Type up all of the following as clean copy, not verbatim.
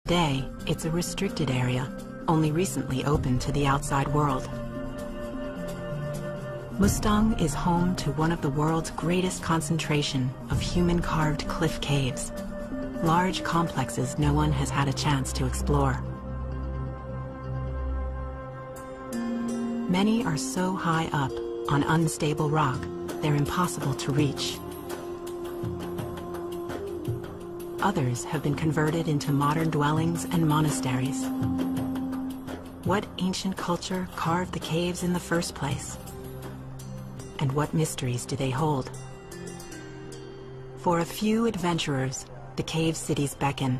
Today, it's a restricted area, only recently open to the outside world. Mustang is home to one of the world's greatest concentration of human-carved cliff caves, large complexes no one has had a chance to explore. Many are so high up on unstable rock, they're impossible to reach. Others have been converted into modern dwellings and monasteries. What ancient culture carved the caves in the first place? And what mysteries do they hold? For a few adventurers, the cave cities beckon.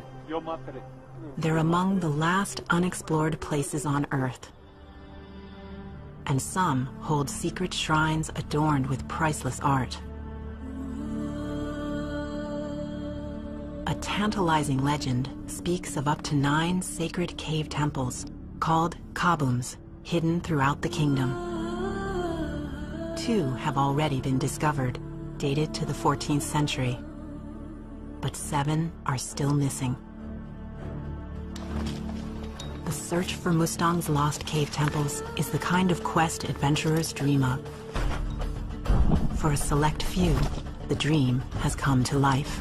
They're among the last unexplored places on Earth. And some hold secret shrines adorned with priceless art. A tantalizing legend speaks of up to 9 sacred cave temples, called catacombs, hidden throughout the kingdom. 2 have already been discovered, dated to the 14th century. But 7 are still missing. The search for Mustang's lost cave temples is the kind of quest adventurers dream of. For a select few, the dream has come to life.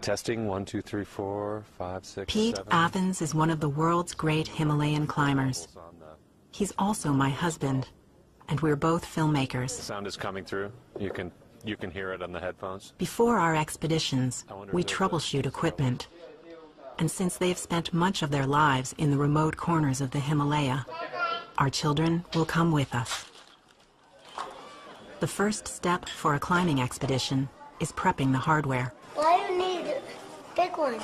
Testing 1, 2, 3, 4, 5, 6, Pete 7. Athens is one of the world's great Himalayan climbers. He's also my husband, and we're both filmmakers. Sound is coming through. You can hear it on the headphones. Before our expeditions, we troubleshoot equipment. And since they've spent much of their lives in the remote corners of the Himalaya, our children will come with us. The first step for a climbing expedition is prepping the hardware. Why do you need big ones?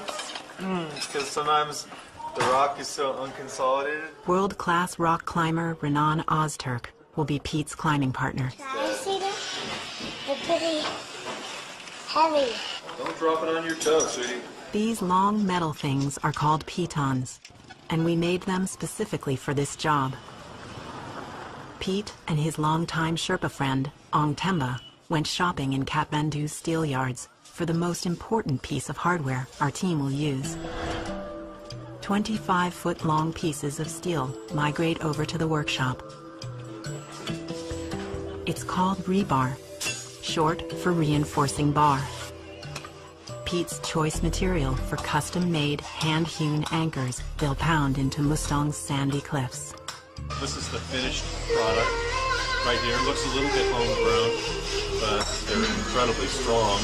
Because sometimes the rock is so unconsolidated. World-class rock climber Renan Ozturk will be Pete's climbing partner. Can I see them? They're pretty heavy. Don't drop it on your toe, sweetie. These long metal things are called pitons, and we made them specifically for this job. Pete and his longtime Sherpa friend, Ong Temba, went shopping in Kathmandu's steel yards for the most important piece of hardware our team will use. 25-foot-long pieces of steel migrate over to the workshop. It's called rebar, short for reinforcing bar. Pete's choice material for custom-made, hand-hewn anchors they'll pound into Mustang's sandy cliffs. This is the finished product right here. It looks a little bit homegrown, but they're incredibly strong.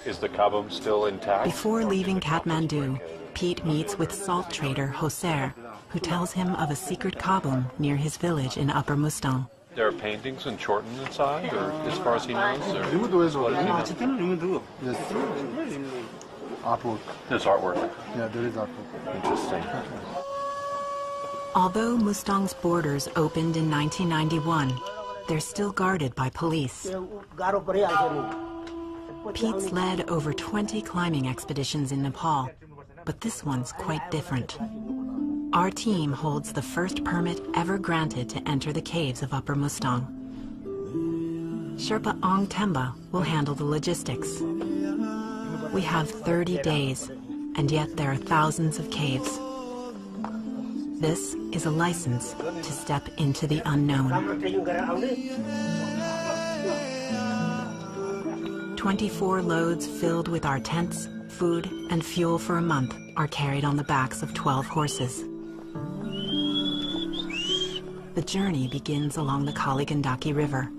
Is the catacombs still intact? Before leaving Kathmandu, Pete meets with salt trader Hoser, who tells him of a secret catacomb near his village in Upper Mustang. There are paintings and shortened inside, or as far as he knows? Or Yes. Artwork. there's artwork. Yeah, there is artwork. Interesting. Although Mustang's borders opened in 1991, they're still guarded by police. Pete's led over 20 climbing expeditions in Nepal, but this one's quite different. Our team holds the first permit ever granted to enter the caves of Upper Mustang. Sherpa Ong Temba will handle the logistics. We have 30 days, and yet there are thousands of caves. This is a license to step into the unknown. 24 loads filled with our tents, food, and fuel for a month are carried on the backs of 12 horses. The journey begins along the Kali Gandaki River,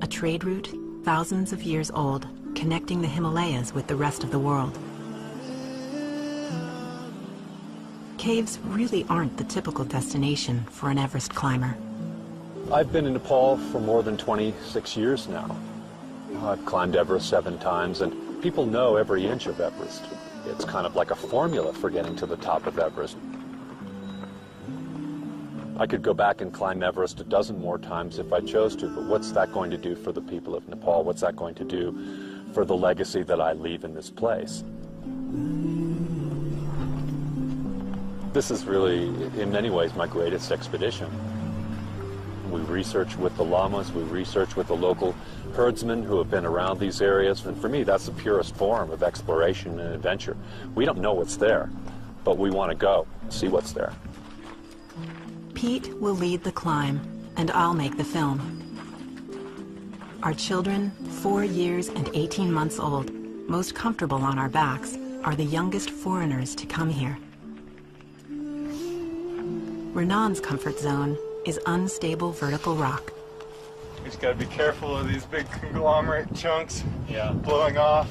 a trade route thousands of years old, connecting the Himalayas with the rest of the world. Caves really aren't the typical destination for an Everest climber. I've been in Nepal for more than 26 years now. I've climbed Everest 7 times, and people know every inch of Everest. It's kind of like a formula for getting to the top of Everest. I could go back and climb Everest a dozen more times if I chose to, but what's that going to do for the people of Nepal? What's that going to do for the legacy that I leave in this place? This is really, in many ways, my greatest expedition. We research with the llamas, we research with the local herdsmen who have been around these areas, and for me that's the purest form of exploration and adventure. We don't know what's there, but we want to go see what's there. Pete will lead the climb, and I'll make the film. Our children, 4 years and 18 months old, most comfortable on our backs, are the youngest foreigners to come here. Renan's comfort zone is unstable vertical rock. You just gotta be careful of these big conglomerate chunks blowing off.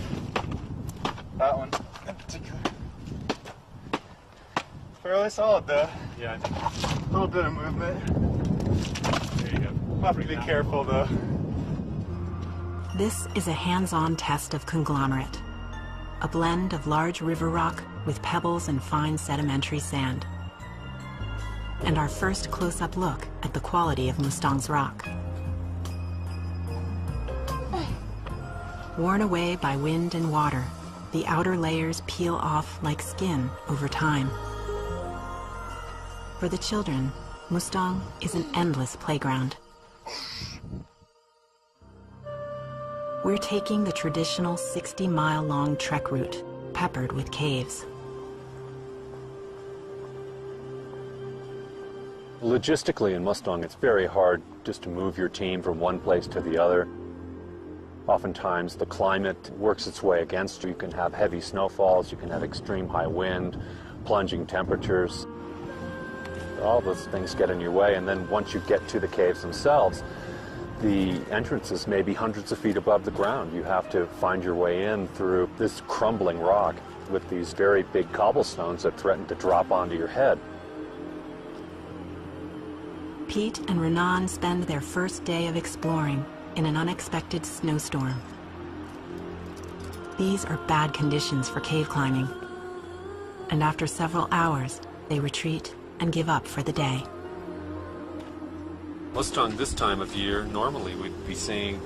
That one in particular. Fairly solid though. Yeah. A little bit of movement. There you go. Have to be careful though. This is a hands-on test of conglomerate, a blend of large river rock with pebbles and fine sedimentary sand. And our first close-up look at the quality of Mustang's rock. Worn away by wind and water, the outer layers peel off like skin over time. For the children, Mustang is an endless playground. We're taking the traditional 60-mile-long trek route, peppered with caves. Logistically in Mustang, it's very hard just to move your team from one place to the other. Oftentimes the climate works its way against you. You can have heavy snowfalls, you can have extreme high wind, plunging temperatures. All those things get in your way, and then once you get to the caves themselves, the entrances may be hundreds of feet above the ground. You have to find your way in through this crumbling rock with these very big cobblestones that threaten to drop onto your head. Pete and Renan spend their first day of exploring in an unexpected snowstorm. These are bad conditions for cave climbing, and after several hours, they retreat and give up for the day. Mustang this time of year, normally we'd be seeing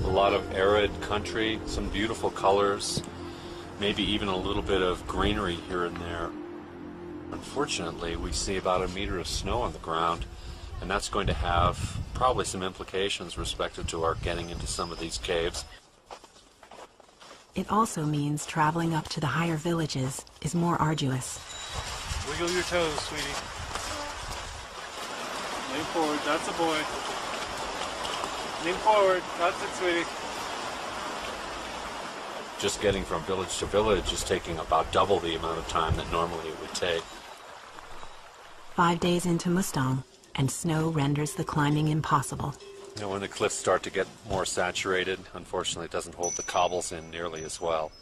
a lot of arid country, some beautiful colors, maybe even a little bit of greenery here and there. Unfortunately, we see about 1 meter of snow on the ground, and that's going to have probably some implications respective to our getting into some of these caves. It also means traveling up to the higher villages is more arduous. Wiggle your toes, sweetie. Lean forward, that's a boy. Lean forward, that's it, sweetie. Just getting from village to village is taking about double the amount of time that normally it would take. 5 days into Mustang, and snow renders the climbing impossible. You know, when the cliffs start to get more saturated, unfortunately it doesn't hold the cobbles in nearly as well.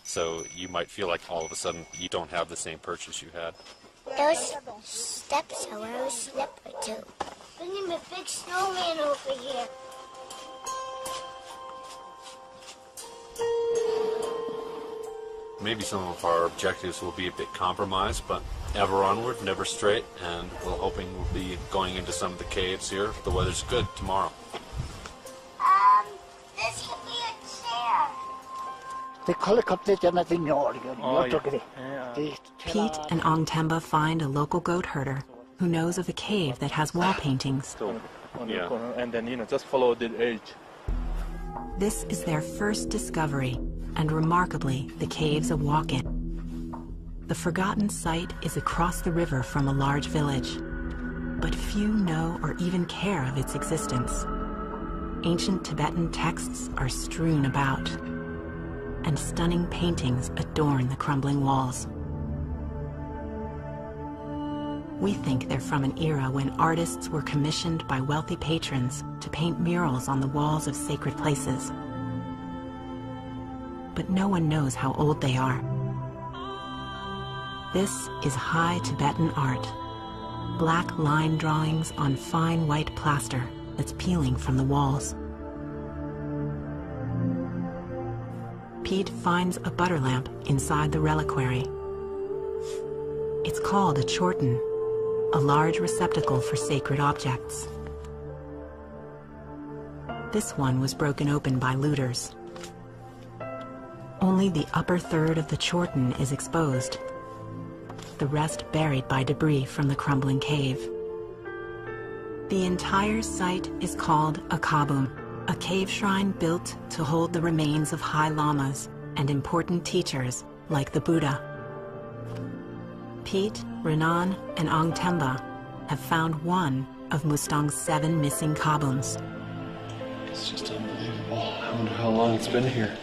So you might feel like all of a sudden you don't have the same purchase you had. Those steps are very slippery too. Bring him a big snowman over here. Maybe some of our objectives will be a bit compromised, but ever onward, never straight, and we're hoping we'll be going into some of the caves here. The weather's good tomorrow. This could be a chair. Pete and Ong Temba find a local goat herder who knows of a cave that has wall paintings. On the corner, and then, just follow the edge. This is their first discovery, and remarkably, the cave's a walk-in. The forgotten site is across the river from a large village, but few know or even care of its existence. Ancient Tibetan texts are strewn about, and stunning paintings adorn the crumbling walls. We think they're from an era when artists were commissioned by wealthy patrons to paint murals on the walls of sacred places. But no one knows how old they are. This is high Tibetan art, black line drawings on fine white plaster that's peeling from the walls. Pete finds a butter lamp inside the reliquary. It's called a chorten, a large receptacle for sacred objects. This one was broken open by looters. Only the upper third of the chorten is exposed. the rest buried by debris from the crumbling cave. The entire site is called a kabum, a cave shrine built to hold the remains of high lamas and important teachers like the Buddha. Pete, Renan, and Ong Temba have found one of Mustang's 7 missing kabums. It's just unbelievable. I wonder how long it's been here.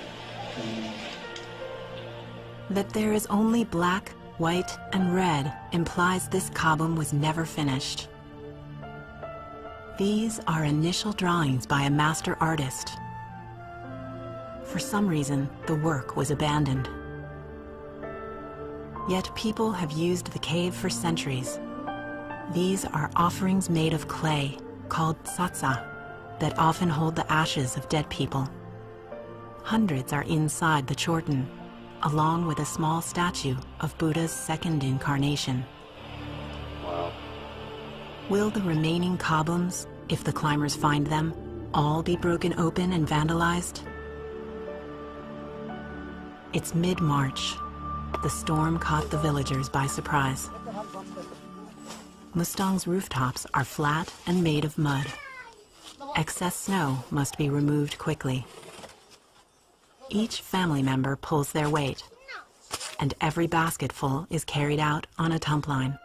That there is only black, white, and red implies this kabum was never finished. These are initial drawings by a master artist. For some reason, the work was abandoned. Yet people have used the cave for centuries. These are offerings made of clay, called tsatsa, that often hold the ashes of dead people. Hundreds are inside the chorten, along with a small statue of Buddha's second incarnation. Wow. Will the remaining kabums, if the climbers find them, all be broken open and vandalized? It's mid-March. The storm caught the villagers by surprise. Mustang's rooftops are flat and made of mud. Excess snow must be removed quickly. Each family member pulls their weight, and every basketful is carried out on a tump line.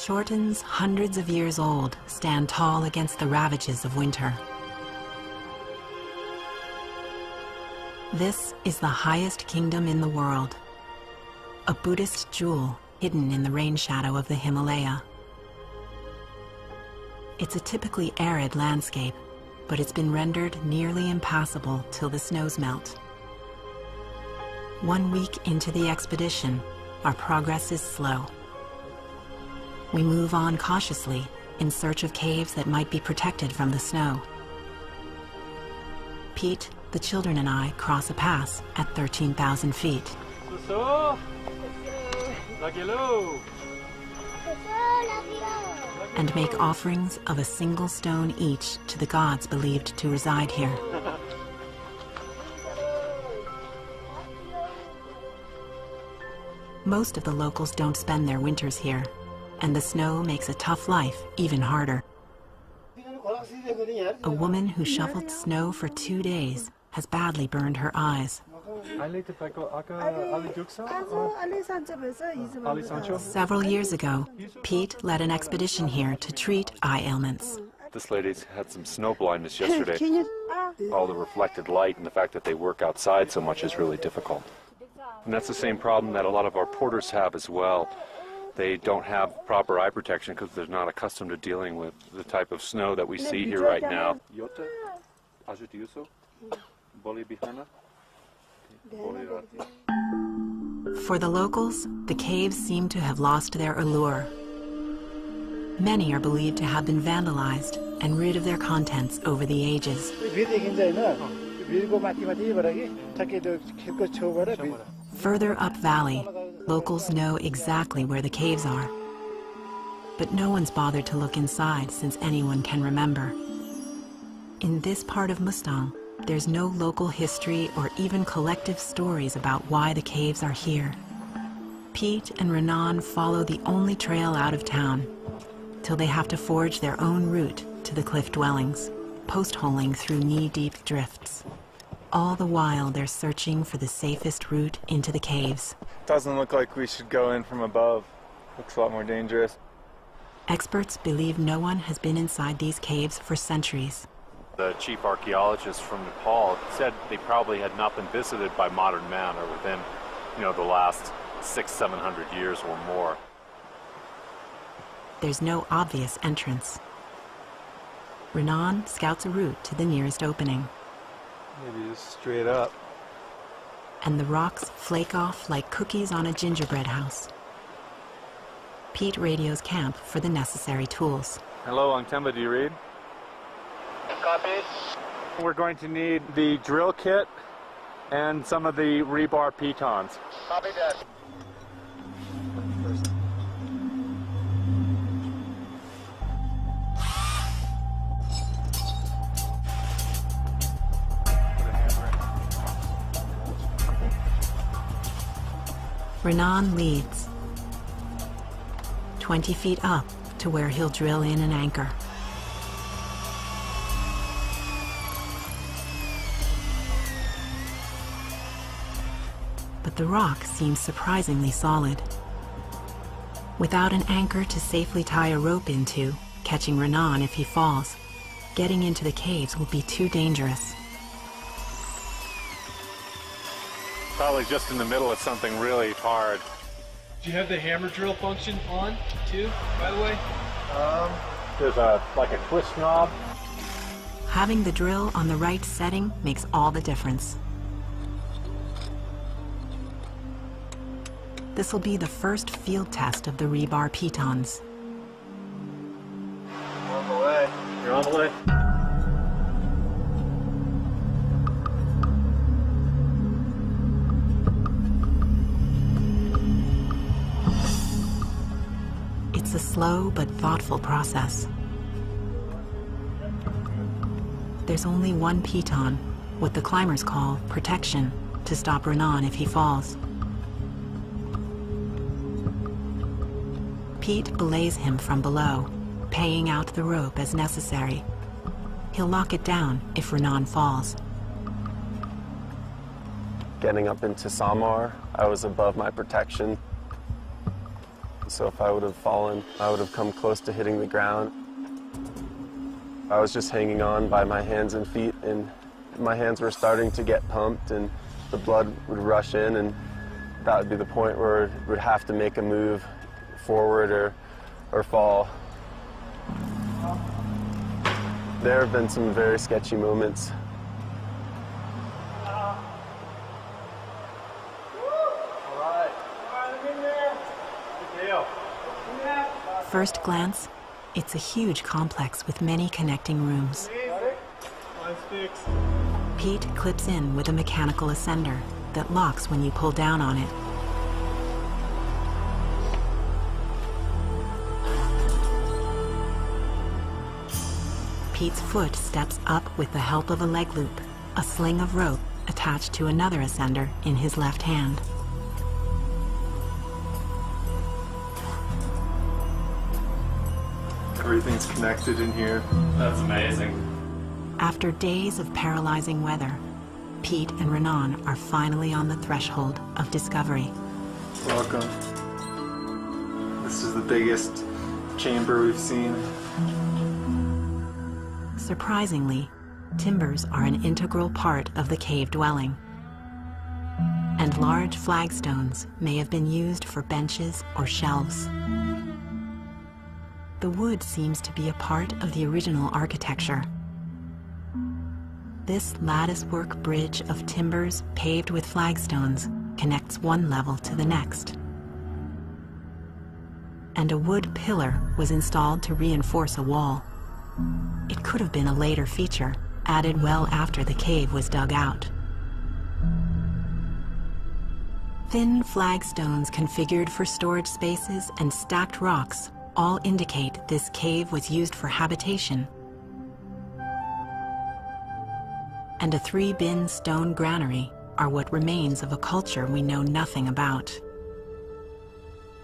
Chortens, hundreds of years old, stand tall against the ravages of winter. This is the highest kingdom in the world, a Buddhist jewel hidden in the rain shadow of the Himalaya. It's a typically arid landscape, but it's been rendered nearly impassable till the snows melt. 1 week into the expedition, our progress is slow. We move on cautiously in search of caves that might be protected from the snow. Pete, the children, and I cross a pass at 13,000 feet. And make offerings of a single stone each to the gods believed to reside here. Most of the locals don't spend their winters here, and the snow makes a tough life even harder. A woman who shoveled snow for 2 days has badly burned her eyes. Several years ago, Pete led an expedition here to treat eye ailments. This lady's had some snow blindness yesterday. All the reflected light and the fact that they work outside so much is really difficult. And that's the same problem that a lot of our porters have as well. They don't have proper eye protection because they're not accustomed to dealing with the type of snow that we see here right now. For the locals, the caves seem to have lost their allure. Many are believed to have been vandalized and rid of their contents over the ages. Further up valley, locals know exactly where the caves are. But no one's bothered to look inside since anyone can remember. In this part of Mustang, there's no local history or even collective stories about why the caves are here. Pete and Renan follow the only trail out of town, till they have to forge their own route to the cliff dwellings, post-holing through knee-deep drifts. All the while, they're searching for the safest route into the caves. Doesn't look like we should go in from above. Looks a lot more dangerous. Experts believe no one has been inside these caves for centuries. The chief archaeologist from Nepal said they probably had not been visited by modern man or within, the last 600-700 years or more. There's no obvious entrance. Renan scouts a route to the nearest opening. Maybe just straight up. And the rocks flake off like cookies on a gingerbread house. Pete radios camp for the necessary tools. Hello, Ong Temba, do you read? Copy. We're going to need the drill kit and some of the rebar pitons. Copy that. Renan leads, 20 feet up to where he'll drill in an anchor. But the rock seems surprisingly solid. Without an anchor to safely tie a rope into, catching Renan if he falls, getting into the caves will be too dangerous. Probably just in the middle of something really hard. Do you have the hammer drill function on, too, by the way? There's like a twist knob. Having the drill on the right setting makes all the difference. This will be the first field test of the rebar pitons. On the way. You're on the way. It's a slow but thoughtful process. There's only one piton, what the climbers call protection, to stop Renan if he falls. Pete belays him from below, paying out the rope as necessary. He'll lock it down if Renan falls. Getting up into Samar, I was above my protection. So if I would have fallen, I would have come close to hitting the ground. I was just hanging on by my hands and feet, and my hands were starting to get pumped, and the blood would rush in, and that would be the point where we would have to make a move forward or fall. There have been some very sketchy moments. First glance, it's a huge complex with many connecting rooms. Pete clips in with a mechanical ascender that locks when you pull down on it. Pete's foot steps up with the help of a leg loop, a sling of rope attached to another ascender in his left hand. Everything's connected in here. That's amazing. After days of paralyzing weather, Pete and Renan are finally on the threshold of discovery. Welcome. This is the biggest chamber we've seen. Surprisingly, timbers are an integral part of the cave dwelling, and large flagstones may have been used for benches or shelves. The wood seems to be a part of the original architecture. This latticework bridge of timbers paved with flagstones connects one level to the next. And a wood pillar was installed to reinforce a wall. It could have been a later feature, added well after the cave was dug out. Thin flagstones configured for storage spaces and stacked rocks all indicate this cave was used for habitation. And a 3-bin stone granary are what remains of a culture we know nothing about.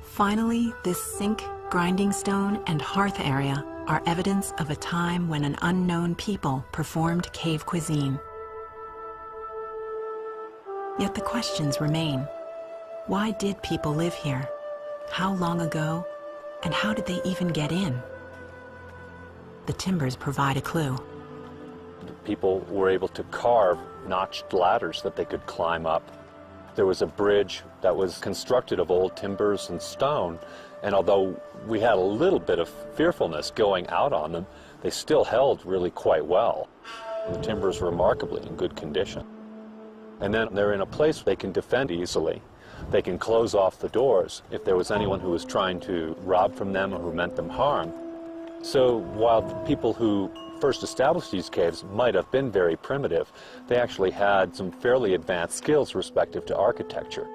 Finally, this sink, grinding stone, and hearth area are evidence of a time when an unknown people performed cave cuisine. Yet the questions remain. Why did people live here? How long ago? And how did they even get in? The timbers provide a clue. People were able to carve notched ladders that they could climb up. There was a bridge that was constructed of old timbers and stone, and although we had a little bit of fearfulness going out on them, they still held really quite well. The timbers were remarkably in good condition. And then they're in a place they can defend easily. They can close off the doors if there was anyone who was trying to rob from them or who meant them harm. So while the people who first established these caves might have been very primitive, they actually had some fairly advanced skills respective to architecture.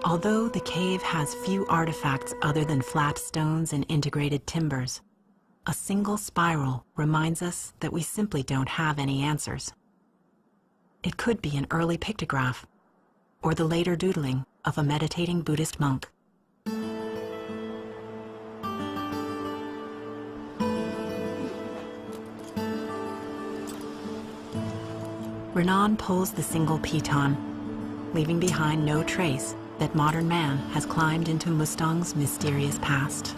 Although the cave has few artifacts other than flat stones and integrated timbers, a single spiral reminds us that we simply don't have any answers. It could be an early pictograph, or the later doodling of a meditating Buddhist monk. Renan pulls the single piton, leaving behind no trace that modern man has climbed into Mustang's mysterious past.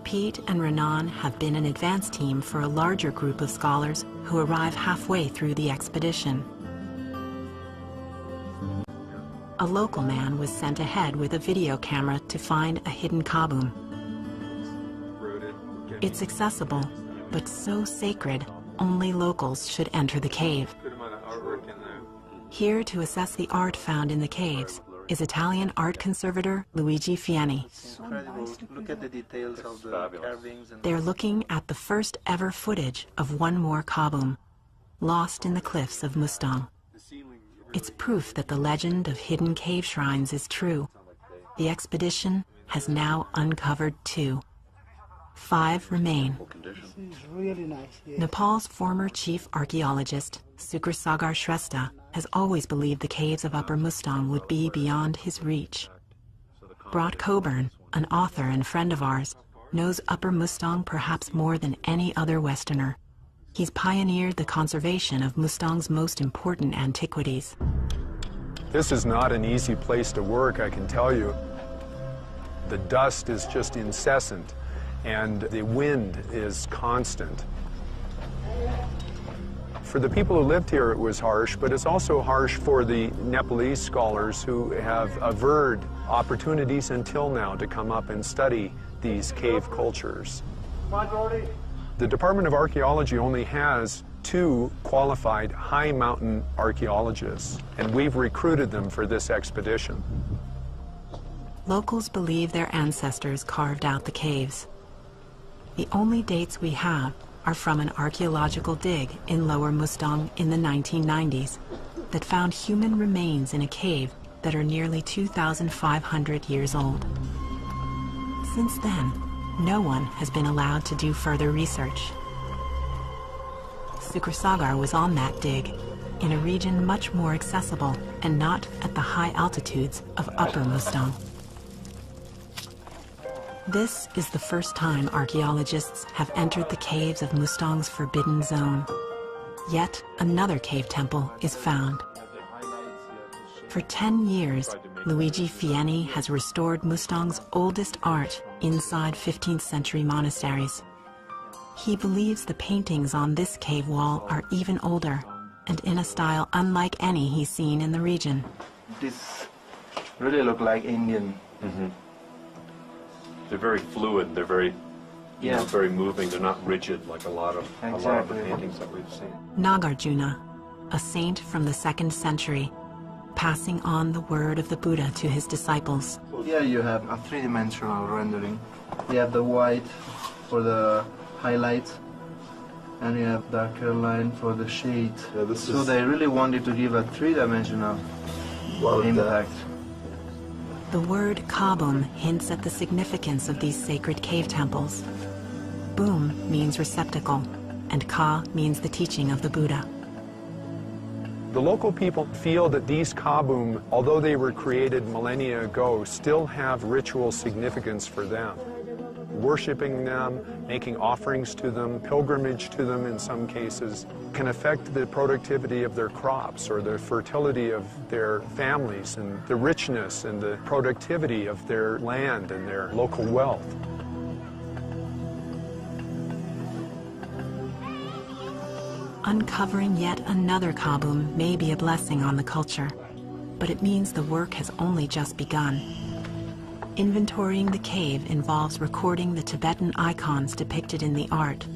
Pete and Renan have been an advance team for a larger group of scholars who arrive halfway through the expedition. A local man was sent ahead with a video camera to find a hidden kaboom. It's accessible, but so sacred, only locals should enter the cave. Here to assess the art found in the caves is Italian art conservator Luigi Fieni. Look at the details of the carvings. They're looking at the first ever footage of one more kaboom, lost in the cliffs of Mustang. It's proof that the legend of hidden cave shrines is true. The expedition has now uncovered 2. 5 remain. It's really nice. Yeah. Nepal's former chief archaeologist, Sukrasagar Shrestha, has always believed the caves of Upper Mustang would be beyond his reach. Brott Coburn, an author and friend of ours, knows Upper Mustang perhaps more than any other Westerner. He's pioneered the conservation of Mustang's most important antiquities. This is not an easy place to work, I can tell you. The dust is just incessant, and the wind is constant. For the people who lived here, it was harsh, but it's also harsh for the Nepalese scholars who have averred opportunities until now to come up and study these cave cultures. The Department of Archaeology only has 2 qualified high mountain archaeologists, and we've recruited them for this expedition. Locals believe their ancestors carved out the caves. The only dates we have are from an archaeological dig in Lower Mustang in the 1990s that found human remains in a cave that are nearly 2,500 years old. Since then, no one has been allowed to do further research. Sukrasagar was on that dig, in a region much more accessible and not at the high altitudes of Upper Mustang. This is the first time archaeologists have entered the caves of Mustang's forbidden zone. Yet another cave temple is found. For 10 years, Luigi Fieni has restored Mustang's oldest art inside 15th century monasteries. He believes the paintings on this cave wall are even older and in a style unlike any he's seen in the region. This really look like Indian. Mm-hmm. They're very fluid. They're very, you know, very moving. They're not rigid like a lot of the paintings that we've seen. Nagarjuna, a saint from the 2nd century, passing on the word of the Buddha to his disciples. Here you have a 3-dimensional rendering. You have the white for the highlights, and you have darker line for the shade. Yeah, so they really wanted to give a 3-dimensional impact. The word kaboom hints at the significance of these sacred cave temples. Boom means receptacle, and ka means the teaching of the Buddha. The local people feel that these kaboom, although they were created millennia ago, still have ritual significance for them. Worshipping them, making offerings to them, pilgrimage to them in some cases, can affect the productivity of their crops or the fertility of their families and the richness and the productivity of their land and their local wealth. Uncovering yet another kaboom may be a blessing on the culture, but it means the work has only just begun. Inventorying the cave involves recording the Tibetan icons depicted in the art,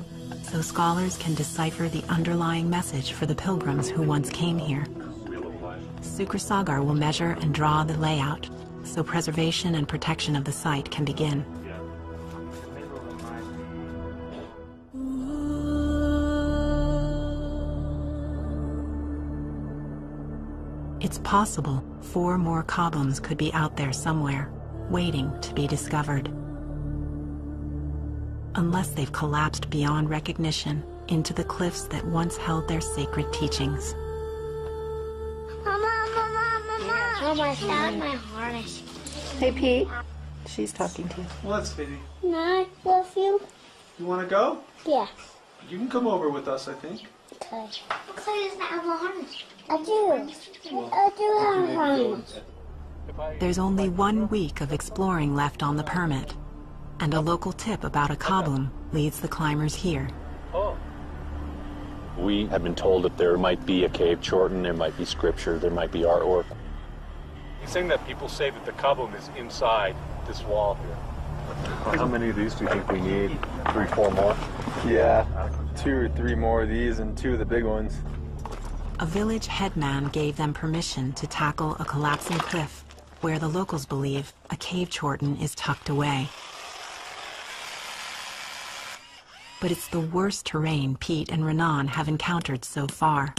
so scholars can decipher the underlying message for the pilgrims who once came here. Sukrasagar will measure and draw the layout, so preservation and protection of the site can begin. It's possible 4 more kabooms could be out there somewhere, waiting to be discovered. Unless they've collapsed beyond recognition into the cliffs that once held their sacred teachings. Mama, I found my harness. Hey, Pete. She's talking to you. What's baby? No, I love you. You want to go? Yeah. You can come over with us, I think. Okay. Clay doesn't have a harness. I do. I do have a harness. There's only 1 week of exploring left on the permit, and a local tip about a kaboom leads the climbers here. We have been told that there might be a cave chorten, there might be scripture, there might be artwork. He's saying that people say that the kaboom is inside this wall here. How many of these do you think we need? 3, 4 more? Yeah, 2 or 3 more of these and 2 of the big ones. A village headman gave them permission to tackle a collapsing cliff where the locals believe a cave chorten is tucked away. But it's the worst terrain Pete and Renan have encountered so far.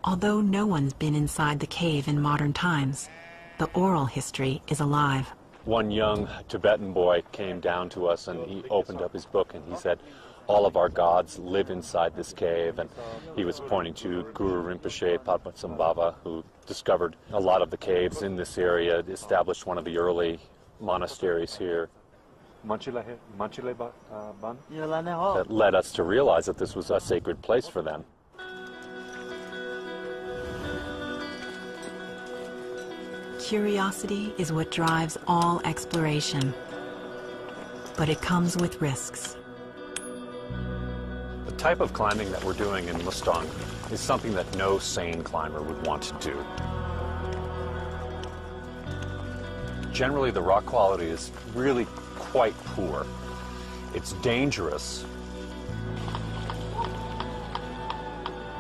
Although no one's been inside the cave in modern times, the oral history is alive. One young Tibetan boy came down to us and he opened up his book and he said, all of our gods live inside this cave, and he was pointing to Guru Rinpoche Padmasambhava, who discovered a lot of the caves in this area, established one of the early monasteries here. That led us to realize that this was a sacred place for them. Curiosity is what drives all exploration, but it comes with risks. The type of climbing that we're doing in Mustang is something that no sane climber would want to do. Generally, the rock quality is really quite poor. It's dangerous.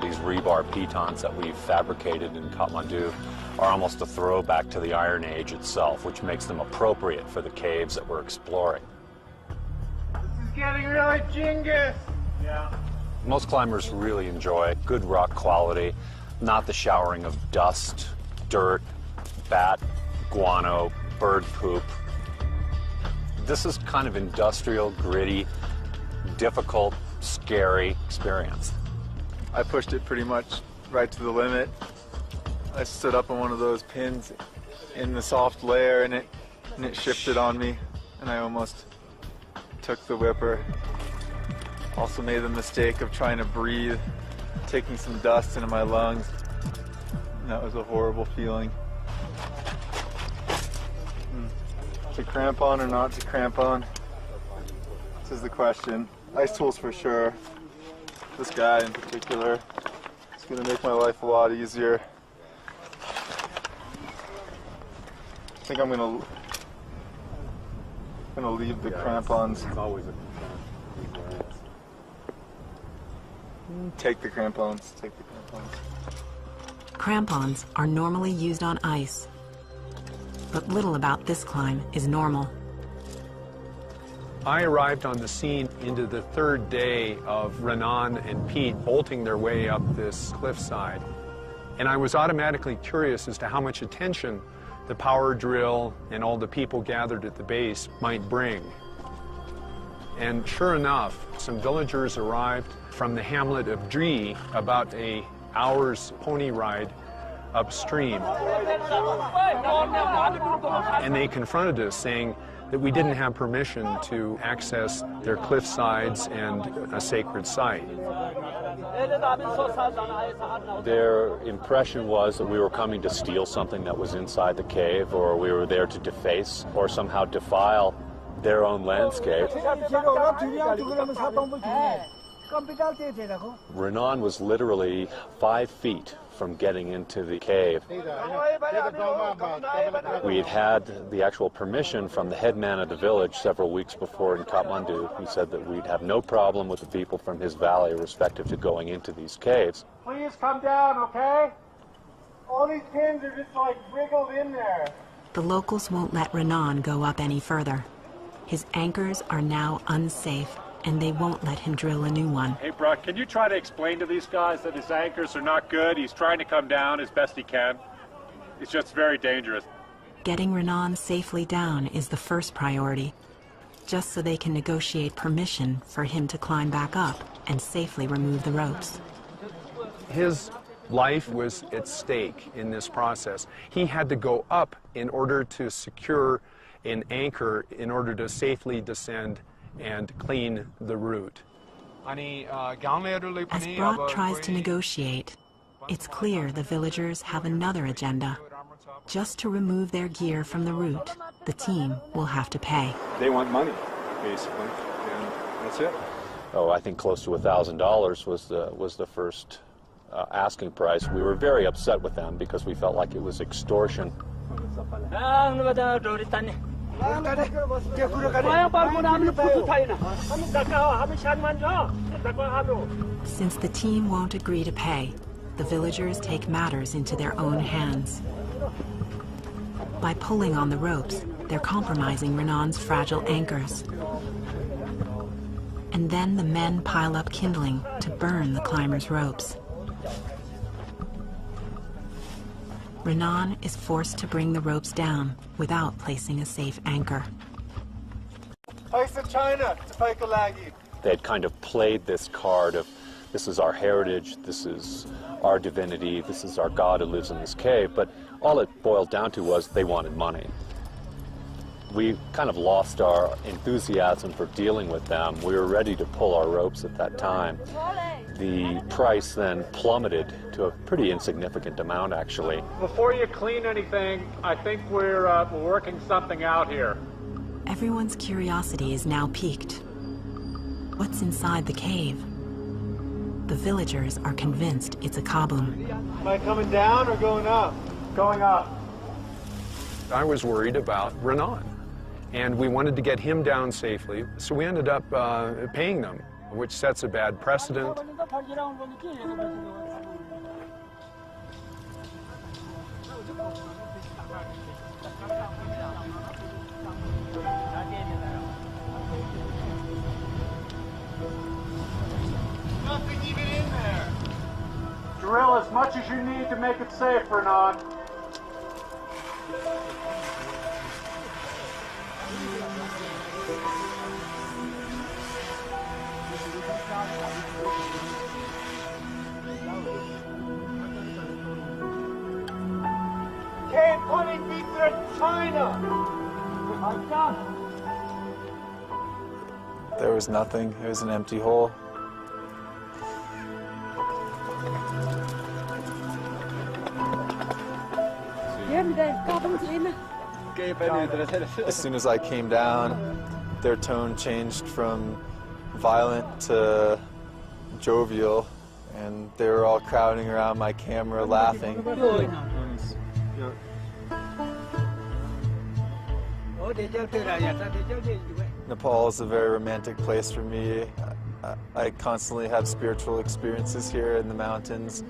These rebar pitons that we've fabricated in Kathmandu are almost a throwback to the Iron Age itself, which makes them appropriate for the caves that we're exploring. This is getting really jingus. Yeah. Most climbers really enjoy good rock quality, not the showering of dust, dirt, bat, guano, bird poop. This is kind of industrial, gritty, difficult, scary experience. I pushed it pretty much right to the limit. I stood up on one of those pins in the soft layer and it shifted on me and I almost took the whipper. Also made the mistake of trying to breathe, taking some dust into my lungs. And that was a horrible feeling. To cramp on or not to cramp on? This is the question. Ice tools for sure. This guy in particular. It's gonna make my life a lot easier. I think I'm gonna leave the crampons. It's always Take the crampons. Take the crampons. Crampons are normally used on ice, but little about this climb is normal. I arrived on the scene into the 3rd day of Renan and Pete bolting their way up this cliffside. And I was automatically curious as to how much attention the power drill and all the people gathered at the base might bring. And sure enough, some villagers arrived from the hamlet of Djedefre, about an hour's pony ride upstream. And they confronted us saying that we didn't have permission to access their cliff sides and a sacred site. Their impression was that we were coming to steal something that was inside the cave, or we were there to deface or somehow defile their own landscape. Renan was literally 5 feet from getting into the cave. We had had the actual permission from the headman of the village several weeks before in Kathmandu, who said that we'd have no problem with the people from his valley respective to going into these caves. Please come down, okay? All these pins are just like wriggled in there. The locals won't let Renan go up any further. His anchors are now unsafe, and they won't let him drill a new one. Hey, Brock, can you try to explain to these guys that his anchors are not good? He's trying to come down as best he can. It's just very dangerous. Getting Renan safely down is the first priority. just so they can negotiate permission for him to climb back up and safely remove the ropes. His life was at stake in this process. He had to go up in order to secure an anchor in order to safely descend and clean the route. As Brock tries to negotiate, it's clear the villagers have another agenda. Just to remove their gear from the route, the team will have to pay. They want money, basically, and that's it. Oh, I think close to $1,000 was the first asking price. We were very upset with them because we felt like it was extortion. Since the team won't agree to pay, the villagers take matters into their own hands. By pulling on the ropes, they're compromising Renan's fragile anchors. And then the men pile up kindling to burn the climbers' ropes. Renan is forced to bring the ropes down without placing a safe anchor. They had kind of played this card of, this is our heritage, this is our divinity, this is our God who lives in this cave, but all it boiled down to was they wanted money. We kind of lost our enthusiasm for dealing with them. We were ready to pull our ropes at that time. The price then plummeted to a pretty insignificant amount, actually. Before you clean anything, I think we're working something out here. Everyone's curiosity is now piqued. What's inside the cave? The villagers are convinced it's a kaboom. Am I coming down or going up? Going up. I was worried about Renan, and we wanted to get him down safely, so we ended up paying them, which sets a bad precedent. Nothing even in there. Drill as much as you need to make it safe, Renan. Cave 20 feet to China. There was nothing. It was an empty hole. As soon as I came down, their tone changed from violent to jovial, and they were all crowding around my camera laughing. Nepal is a very romantic place for me. I constantly have spiritual experiences here in the mountains.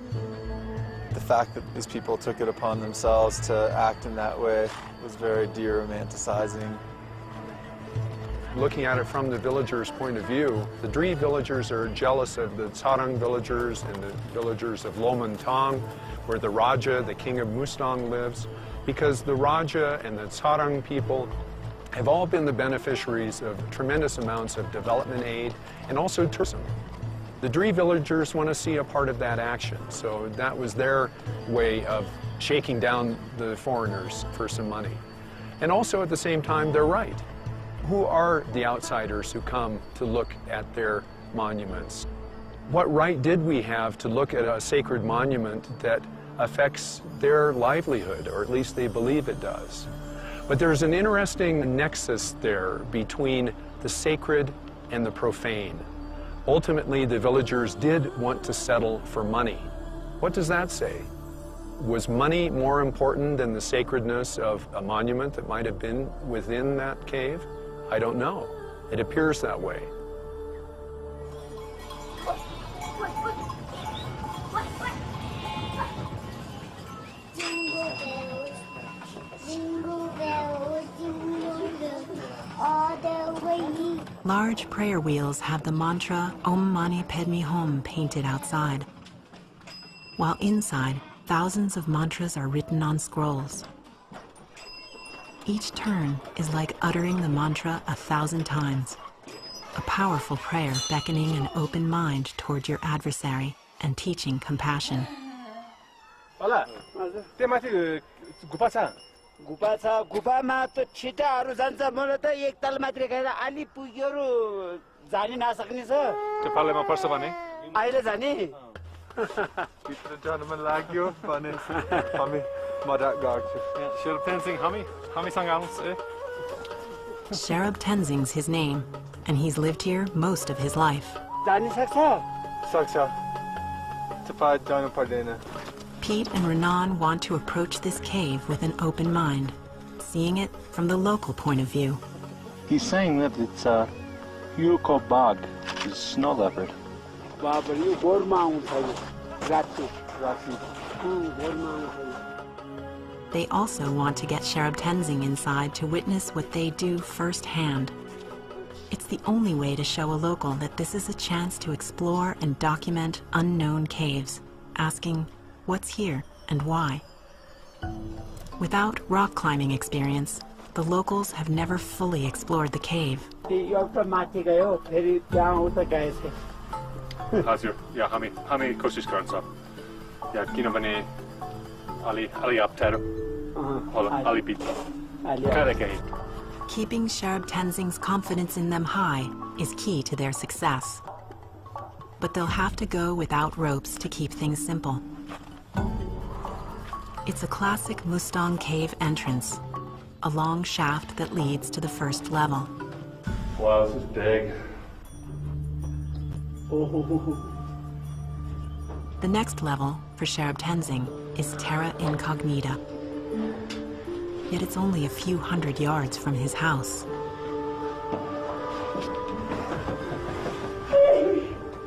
The fact that these people took it upon themselves to act in that way was very de-romanticizing. Looking at it from the villagers' point of view, the Dree villagers are jealous of the Tsarang villagers and the villagers of Lomantang, where the Raja, the king of Mustang, lives, because the Raja and the Tsarang people have all been the beneficiaries of tremendous amounts of development aid and also tourism. The Dree villagers want to see a part of that action, so that was their way of shaking down the foreigners for some money. And also at the same time, they're right. Who are the outsiders who come to look at their monuments? What right did we have to look at a sacred monument that affects their livelihood, or at least they believe it does? But there's an interesting nexus there between the sacred and the profane. Ultimately, the villagers did want to settle for money. What does that say? Was money more important than the sacredness of a monument that might have been within that cave? I don't know. It appears that way. Jingle bells, jingle bells, jingle bells, all the way. Large prayer wheels have the mantra Om Mani Padme Hum painted outside, while inside, thousands of mantras are written on scrolls. Each turn is like uttering the mantra 1,000 times, a powerful prayer beckoning an open mind toward your adversary and teaching compassion. गुफामा त छिटाहरू जान्छ मलाई त एक ताल मात्रै गएर अलि पुग्योहरू जानि नसक्ने छ त्यो पालेमा पर्छ भने अहिले जाने Peter gentleman like you, funny. Hami, madak garchu. Sherab Tenzing, Hami Sangal's, eh? Sherab Tenzing's his name, and he's lived here most of his life. जानि सक्छ Saksa. Tapad Dana Pardena. Pete and Renan want to approach this cave with an open mind, seeing it from the local point of view. He's saying that it's a Yurko bog, which is snow leopard. They also want to get Sherab Tenzing inside to witness what they do firsthand. It's the only way to show a local that this is a chance to explore and document unknown caves, asking, what's here and why? Without rock climbing experience, the locals have never fully explored the cave. Hazir, yeah, Hami Koshish Karnsa. Yeah, Kinovane Ali Aptero. Ali Pita. Keeping Sherab Tenzing's confidence in them high is key to their success. But they'll have to go without ropes to keep things simple. It's a classic Mustang cave entrance, a long shaft that leads to the first level. Wow, this is big. The next level for Sherab Tenzing is terra incognita. Yet it's only a few hundred yards from his house.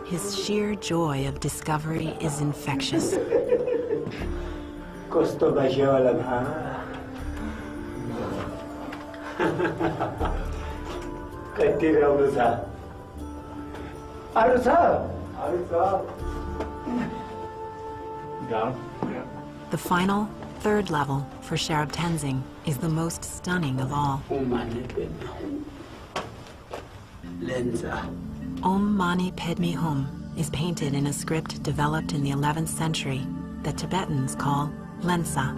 His sheer joy of discovery is infectious. The final, third level for Sherab Tenzing is the most stunning of all. Om Mani Padme Hum is painted in a script developed in the 11th century that Tibetans call Lensa.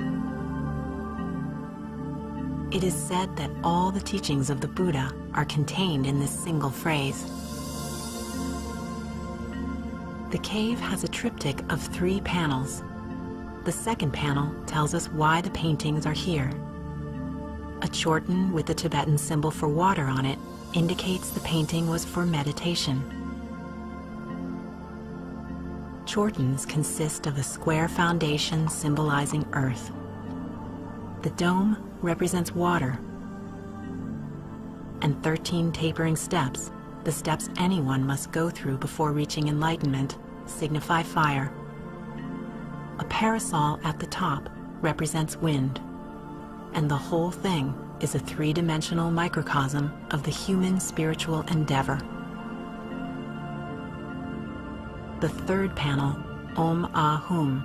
It is said that all the teachings of the Buddha are contained in this single phrase. The cave has a triptych of 3 panels. The second panel tells us why the paintings are here. A chorten with the Tibetan symbol for water on it indicates the painting was for meditation. Chortens consist of a square foundation symbolizing earth. The dome represents water, and 13 tapering steps, the steps anyone must go through before reaching enlightenment, signify fire. A parasol at the top represents wind, and the whole thing is a 3-dimensional microcosm of the human spiritual endeavor. The third panel, Om Ah Hum,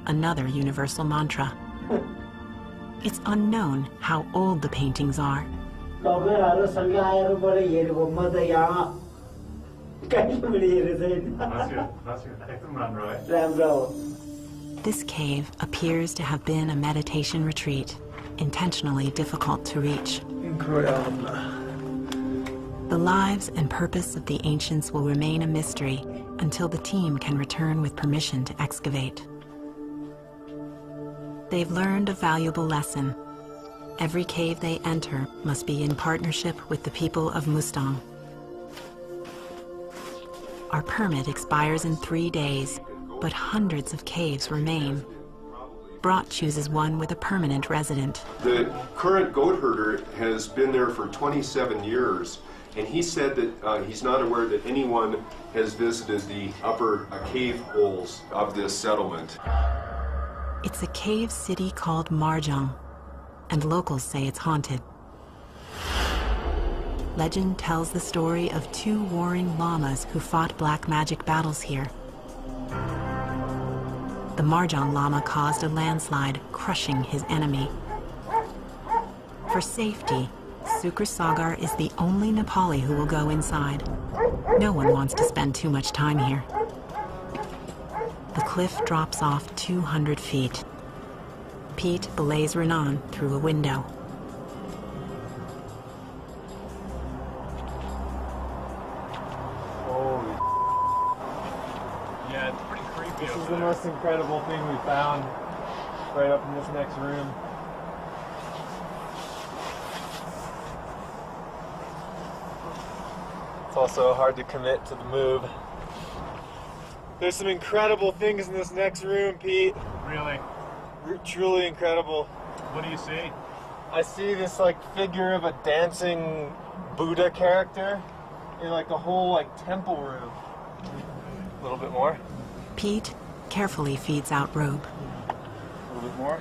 another universal mantra. It's unknown how old the paintings are. This cave appears to have been a meditation retreat, intentionally difficult to reach. The lives and purpose of the ancients will remain a mystery until the team can return with permission to excavate. They've learned a valuable lesson. Every cave they enter must be in partnership with the people of Mustang. Our permit expires in 3 days, but hundreds of caves remain. Brott chooses one with a permanent resident. The current goat herder has been there for 27 years, and he said that he's not aware that anyone has visited the upper cave holes of this settlement. It's a cave city called Marjong, and locals say it's haunted. Legend tells the story of 2 warring lamas who fought black magic battles here. The Marjong Lama caused a landslide, crushing his enemy. For safety, Sukrasagar is the only Nepali who will go inside. No one wants to spend too much time here. The cliff drops off 200 feet. Pete belays Renan through a window. Yeah, it's pretty creepy. This is the most incredible thing we found right up in this next room. It's also hard to commit to the move. There's some incredible things in this next room, Pete. Really? Truly incredible. What do you see? I see this like figure of a dancing Buddha character in like the whole like temple room. A little bit more. Pete carefully feeds out Robe. A little bit more.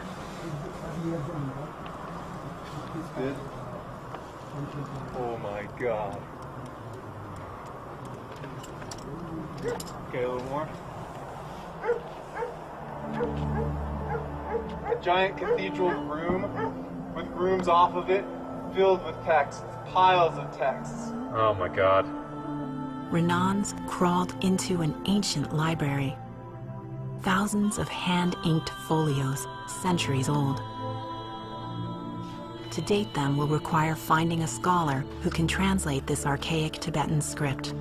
Good. Oh my god. Okay, a little more. A giant cathedral room with rooms off of it filled with texts, piles of texts. Oh my god. Renan's crawled into an ancient library. Thousands of hand-inked folios, centuries old. To date them will require finding a scholar who can translate this archaic Tibetan script.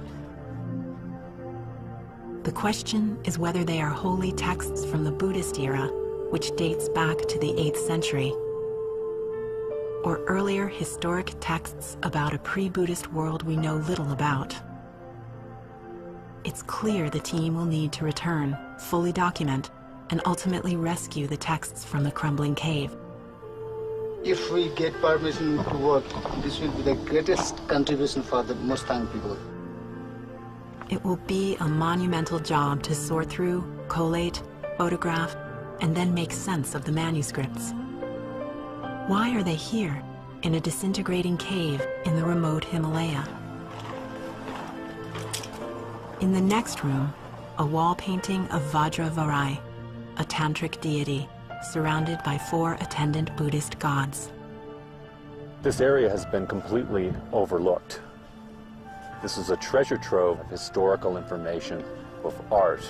The question is whether they are holy texts from the Buddhist era, which dates back to the 8th century, or earlier historic texts about a pre-Buddhist world we know little about. It's clear the team will need to return, fully document, and ultimately rescue the texts from the crumbling cave. If we get permission to work, this will be the greatest contribution for the Mustang people. It will be a monumental job to sort through, collate, photograph, and then make sense of the manuscripts. Why are they here, in a disintegrating cave in the remote Himalaya? In the next room, a wall painting of Vajravarai, a tantric deity, surrounded by 4 attendant Buddhist gods. This area has been completely overlooked. This is a treasure trove of historical information, of art,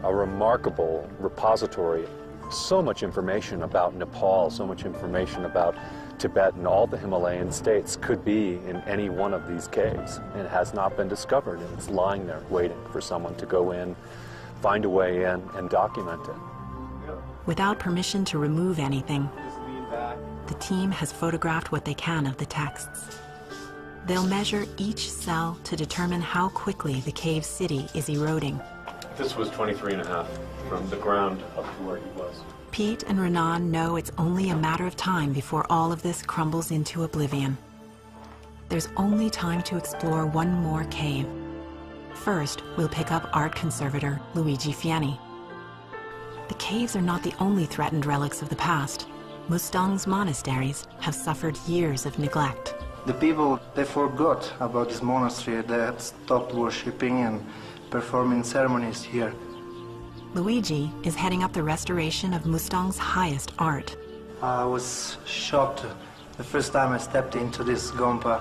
a remarkable repository. So much information about Nepal, so much information about Tibet and all the Himalayan states could be in any one of these caves, and it has not been discovered, and it's lying there waiting for someone to go in, find a way in, and document it. Without permission to remove anything, the team has photographed what they can of the texts. They'll measure each cell to determine how quickly the cave city is eroding. This was 23.5 from the ground up to where he was. Pete and Renan know it's only a matter of time before all of this crumbles into oblivion. There's only time to explore one more cave. First, we'll pick up art conservator Luigi Fieni. The caves are not the only threatened relics of the past. Mustang's monasteries have suffered years of neglect. The people, they forgot about this monastery. They had stopped worshipping and performing ceremonies here. Luigi is heading up the restoration of Mustang's highest art. I was shocked the first time I stepped into this Gompa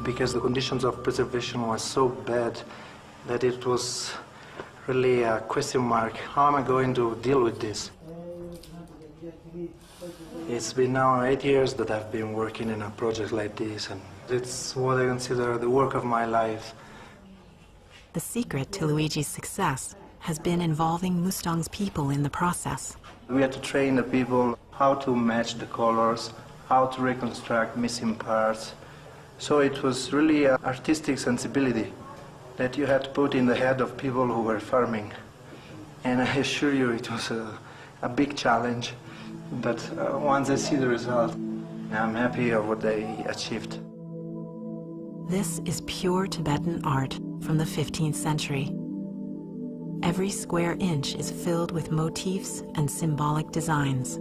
because the conditions of preservation were so bad that it was really a question mark. How am I going to deal with this? It's been now 8 years that I've been working in a project like this, and it's what I consider the work of my life. The secret to Luigi's success has been involving Mustang's people in the process. We had to train the people how to match the colors, how to reconstruct missing parts. So it was really an artistic sensibility that you had to put in the head of people who were farming. And I assure you it was a big challenge. But once I see the result, I'm happy of what they achieved. This is pure Tibetan art from the 15th century. Every square inch is filled with motifs and symbolic designs.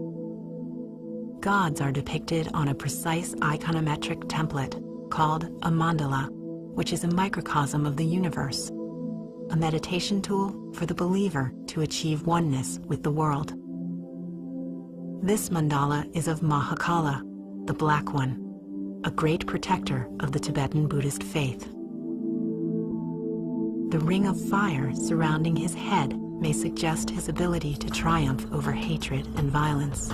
Gods are depicted on a precise iconometric template called a mandala, which is a microcosm of the universe, a meditation tool for the believer to achieve oneness with the world. This mandala is of Mahakala, the Black One, a great protector of the Tibetan Buddhist faith. The ring of fire surrounding his head may suggest his ability to triumph over hatred and violence.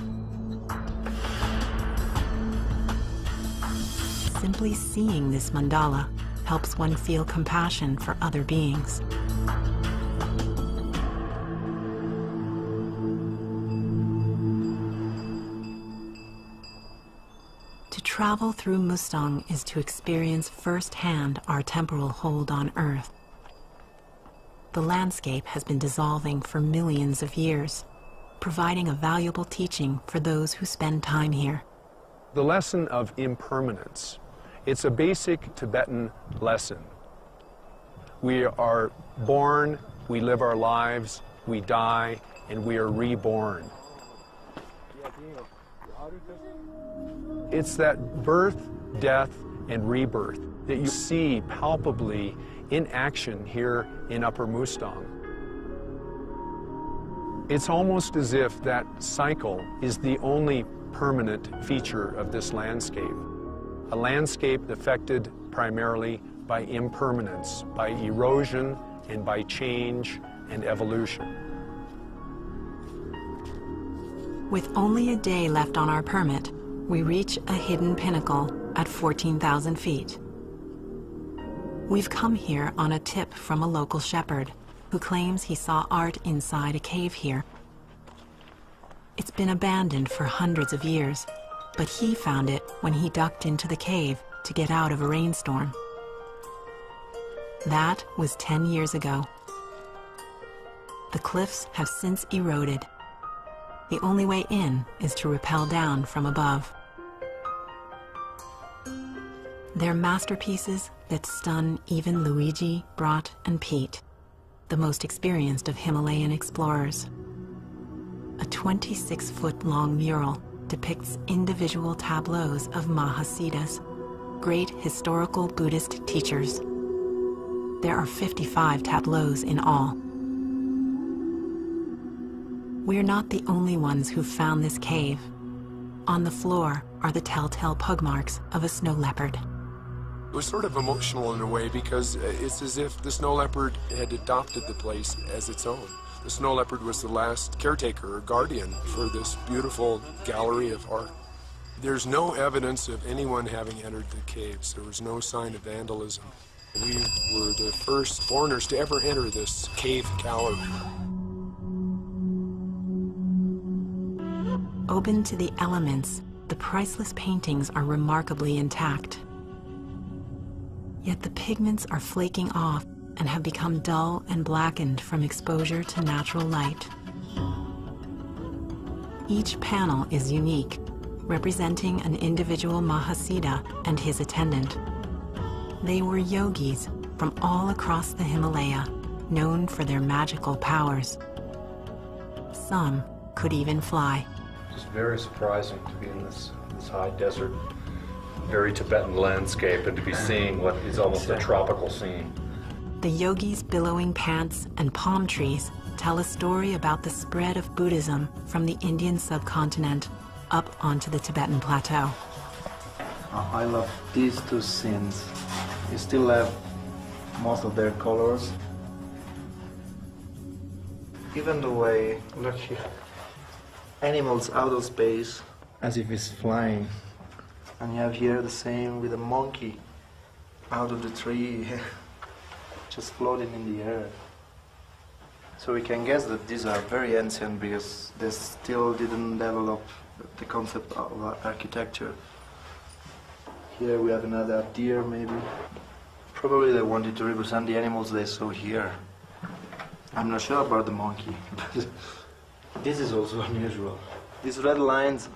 Simply seeing this mandala helps one feel compassion for other beings. To travel through Mustang is to experience firsthand our temporal hold on Earth. The landscape has been dissolving for millions of years, providing a valuable teaching for those who spend time here. The lesson of impermanence. It's a basic Tibetan lesson. We are born, we live our lives, we die, and we are reborn. It's that birth, death, and rebirth that you see palpably in action here in Upper Mustang. It's almost as if that cycle is the only permanent feature of this landscape. A landscape affected primarily by impermanence, by erosion, and by change and evolution. With only a day left on our permit, we reach a hidden pinnacle at 14,000 feet. We've come here on a tip from a local shepherd who claims he saw art inside a cave here. It's been abandoned for hundreds of years, but he found it when he ducked into the cave to get out of a rainstorm. That was 10 years ago. The cliffs have since eroded. The only way in is to rappel down from above. They're masterpieces that stun even Luigi, Brat, and Pete, the most experienced of Himalayan explorers. A 26-foot-long mural depicts individual tableaus of Mahasiddhas, great historical Buddhist teachers. There are 55 tableaus in all. We're not the only ones who've found this cave. On the floor are the telltale pug marks of a snow leopard. It was sort of emotional in a way because it's as if the snow leopard had adopted the place as its own. The snow leopard was the last caretaker or guardian for this beautiful gallery of art. There's no evidence of anyone having entered the caves. There was no sign of vandalism. We were the first foreigners to ever enter this cave gallery. Open to the elements, the priceless paintings are remarkably intact. Yet the pigments are flaking off and have become dull and blackened from exposure to natural light. Each panel is unique, representing an individual Mahasiddha and his attendant. They were yogis from all across the Himalaya, known for their magical powers. Some could even fly. It's very surprising to be in this high desert, very Tibetan landscape, and to be seeing what is almost a tropical scene. The yogis' billowing pants and palm trees tell a story about the spread of Buddhism from the Indian subcontinent up onto the Tibetan plateau. I love these two scenes. You still have most of their colors. Even the way, look here, animals out of space as if it's flying. And you have here the same with a monkey out of the tree, just floating in the air. So we can guess that these are very ancient because they still didn't develop the concept of architecture. Here we have another deer, maybe. Probably they wanted to represent the animals they saw here. I'm not sure about the monkey, but this is also unusual. These red lines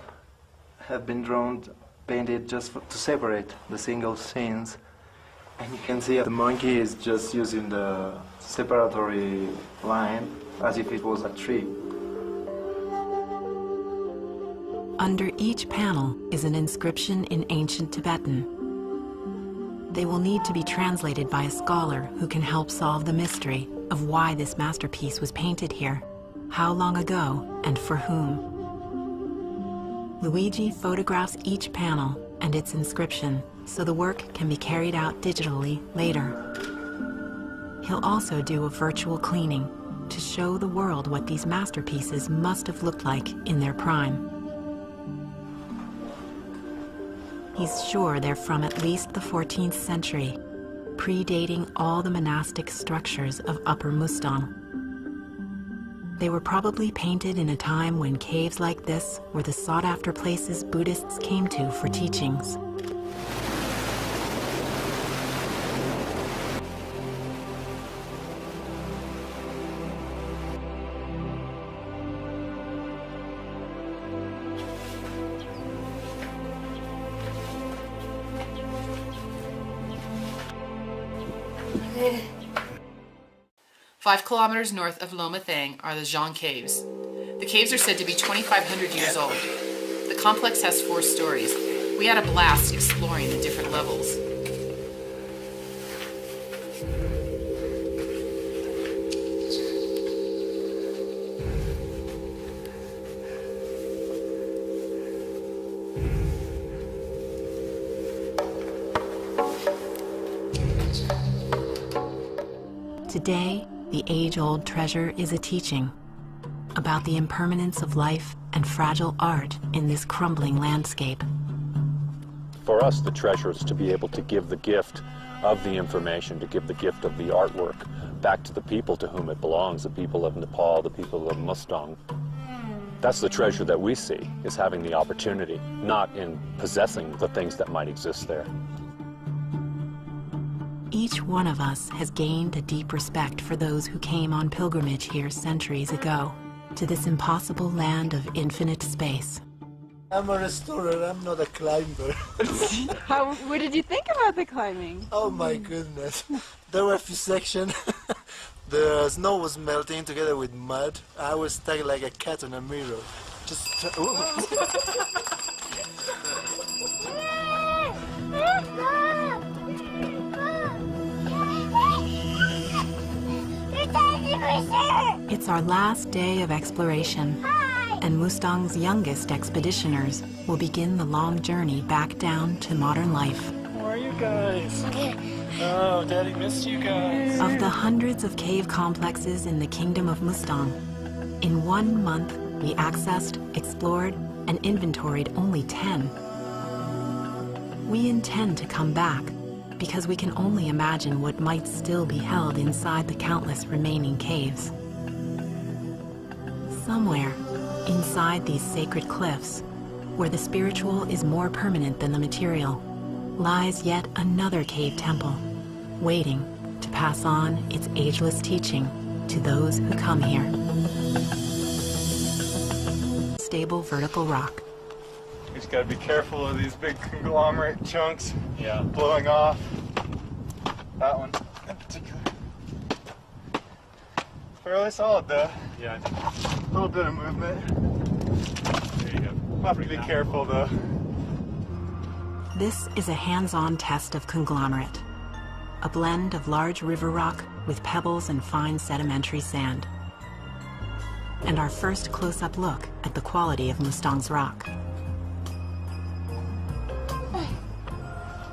have been drawn, painted just to separate the single scenes. And you can see the monkey is just using the separatory line as if it was a tree. Under each panel is an inscription in ancient Tibetan. They will need to be translated by a scholar who can help solve the mystery of why this masterpiece was painted here, how long ago, and for whom. Luigi photographs each panel and its inscription, so the work can be carried out digitally later. He'll also do a virtual cleaning to show the world what these masterpieces must have looked like in their prime. He's sure they're from at least the 14th century, predating all the monastic structures of Upper Mustang. They were probably painted in a time when caves like this were the sought-after places Buddhists came to for teachings. Five kilometers north of Lomathang are the Hewn Caves. The caves are said to be 2,500 years old. The complex has 4 stories. We had a blast exploring the different levels. Today, the age-old treasure is a teaching about the impermanence of life and fragile art in this crumbling landscape. For us, the treasure is to be able to give the gift of the information, to give the gift of the artwork back to the people to whom it belongs, the people of Nepal, the people of Mustang. That's the treasure that we see, is having the opportunity, not in possessing the things that might exist there. Each one of us has gained a deep respect for those who came on pilgrimage here centuries ago, to this impossible land of infinite space. I'm a restorer, I'm not a climber. What did you think about the climbing? Oh my goodness. There were a few sections. The snow was melting together with mud. I was stuck like a cat on a mirror. Just... It's our last day of exploration, and Mustang's youngest expeditioners will begin the long journey back down to modern life. How are you guys? Oh, Daddy missed you guys. Of the hundreds of cave complexes in the Kingdom of Mustang, in 1 month we accessed, explored, and inventoried only 10. We intend to come back, because we can only imagine what might still be held inside the countless remaining caves. Somewhere, inside these sacred cliffs, where the spiritual is more permanent than the material, lies yet another cave temple, waiting to pass on its ageless teaching to those who come here. Stable vertical rock. We just gotta be careful of these big conglomerate chunks blowing off. That one in particular. Fairly solid though. Yeah. A little bit of movement. There you go. Have to be careful though. This is a hands-on test of conglomerate, a blend of large river rock with pebbles and fine sedimentary sand, and our first close-up look at the quality of Mustang's rock.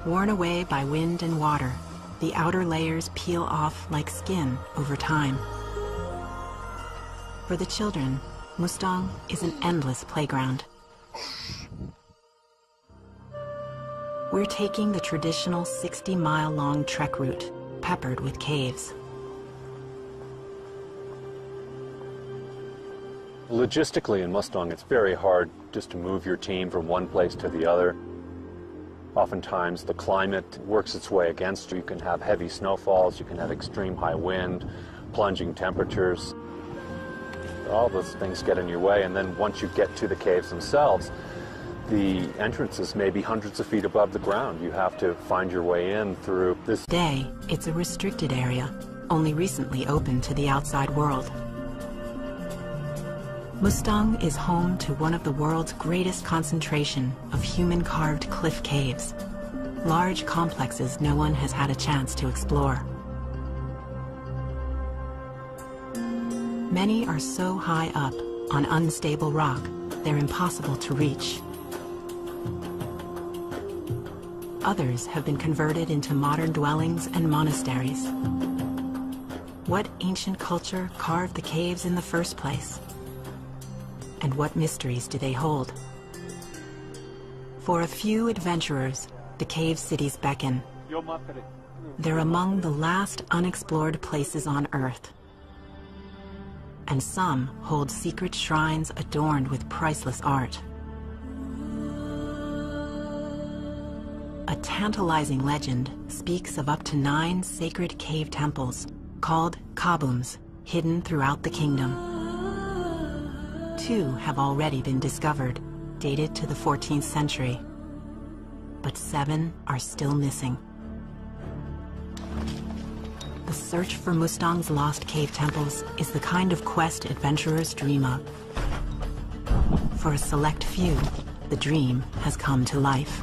Worn away by wind and water, the outer layers peel off like skin over time. For the children, Mustang is an endless playground. We're taking the traditional 60-mile-long trek route, peppered with caves. Logistically in Mustang, it's very hard just to move your team from one place to the other. Oftentimes the climate works its way against you. You can have heavy snowfalls, you can have extreme high wind, plunging temperatures. All those things get in your way, and then once you get to the caves themselves, the entrances may be hundreds of feet above the ground. You have to find your way in through this. Today, it's a restricted area, only recently open to the outside world. Mustang is home to one of the world's greatest concentration of human-carved cliff caves, large complexes no one has had a chance to explore. Many are so high up on unstable rock, they're impossible to reach. Others have been converted into modern dwellings and monasteries. What ancient culture carved the caves in the first place? And what mysteries do they hold? For a few adventurers, the cave cities beckon. They're among the last unexplored places on Earth. And some hold secret shrines adorned with priceless art. A tantalizing legend speaks of up to 9 sacred cave temples, called catacombs, hidden throughout the kingdom. 2 have already been discovered, dated to the 14th century. But 7 are still missing. The search for Mustang's lost cave temples is the kind of quest adventurers dream of. For a select few, the dream has come to life.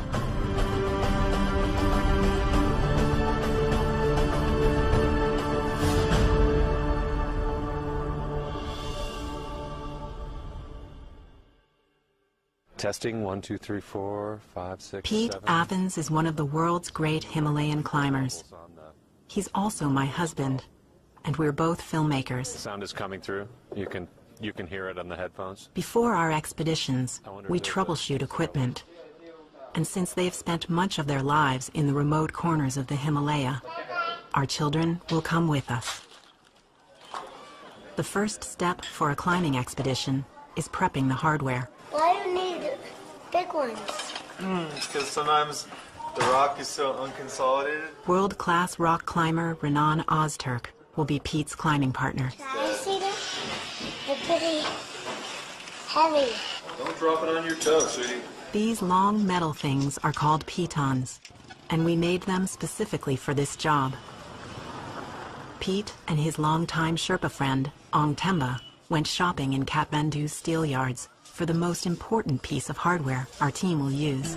Testing 1, 2, 3, 4, 5, 6, Pete 7. Athens is one of the world's great Himalayan climbers. He's also my husband, and we're both filmmakers. Sound is coming through. You can hear it on the headphones. Before our expeditions, we troubleshoot equipment. And since they've spent much of their lives in the remote corners of the Himalaya, our children will come with us. The first step for a climbing expedition is prepping the hardware. Why do you need big ones? Because sometimes the rock is so unconsolidated. World-class rock climber Renan Ozturk will be Pete's climbing partner. Can I see them? They're pretty heavy. Don't drop it on your toe, sweetie. These long metal things are called pitons, and we made them specifically for this job. Pete and his longtime Sherpa friend, Ong Temba, went shopping in Kathmandu's steel yards for the most important piece of hardware our team will use.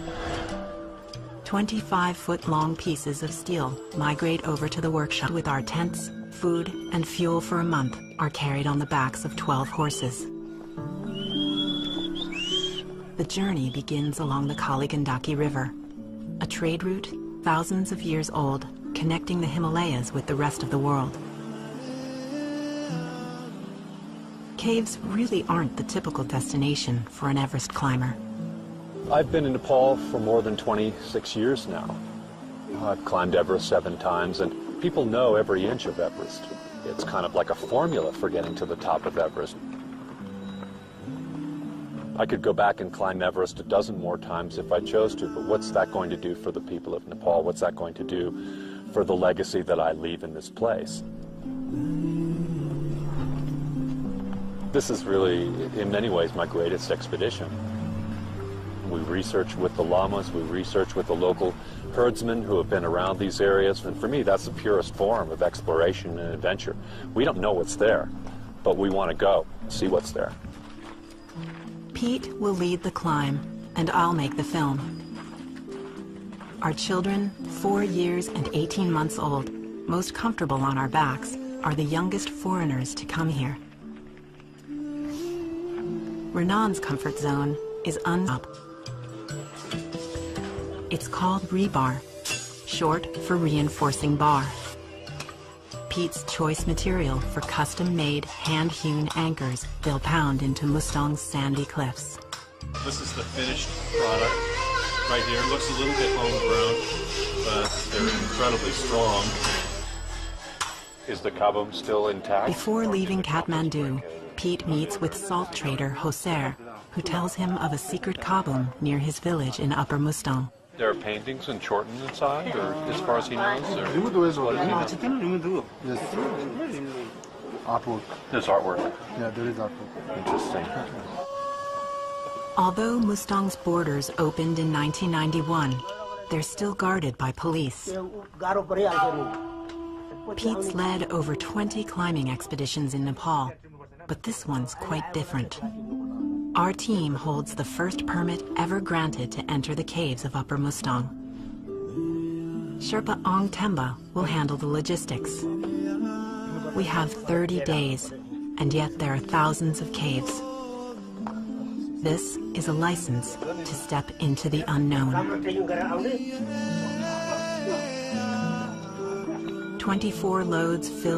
25-foot-long pieces of steel migrate over to the workshop with our tents, food, and fuel for a month are carried on the backs of 12 horses. The journey begins along the Kali Gandaki River, a trade route thousands of years old, connecting the Himalayas with the rest of the world. Caves really aren't the typical destination for an Everest climber. I've been in Nepal for more than 26 years now. I've climbed Everest 7 times, and people know every inch of Everest. It's kind of like a formula for getting to the top of Everest. I could go back and climb Everest a dozen more times if I chose to, but what's that going to do for the people of Nepal? What's that going to do for the legacy that I leave in this place? This is really, in many ways, my greatest expedition. We research with the lamas, we research with the local herdsmen who have been around these areas, and for me, that's the purest form of exploration and adventure. We don't know what's there, but we want to go, see what's there. Pete will lead the climb, and I'll make the film. Our children, 4 years and 18 months old, most comfortable on our backs, are the youngest foreigners to come here. Renan's comfort zone is up. It's called rebar, short for reinforcing bar. Pete's choice material for custom-made, hand-hewn anchors they'll pound into Mustang's sandy cliffs. This is the finished product right here. It looks a little bit homegrown, but they're incredibly strong. Is the catacombs still intact? Before leaving Kathmandu, Pete meets with salt trader Hoser, who tells him of a secret catacombs near his village in Upper Mustang. There are paintings and Chorten inside, or as far as he knows? Or Yes. Artwork. There's artwork. Yeah, there is artwork. Interesting. Although Mustang's borders opened in 1991, they're still guarded by police. Pete's led over 20 climbing expeditions in Nepal, but this one's quite different. Our team holds the first permit ever granted to enter the caves of Upper Mustang. Sherpa Ong Temba will handle the logistics. We have 30 days, and yet there are thousands of caves. This is a license to step into the unknown. 24 loads filled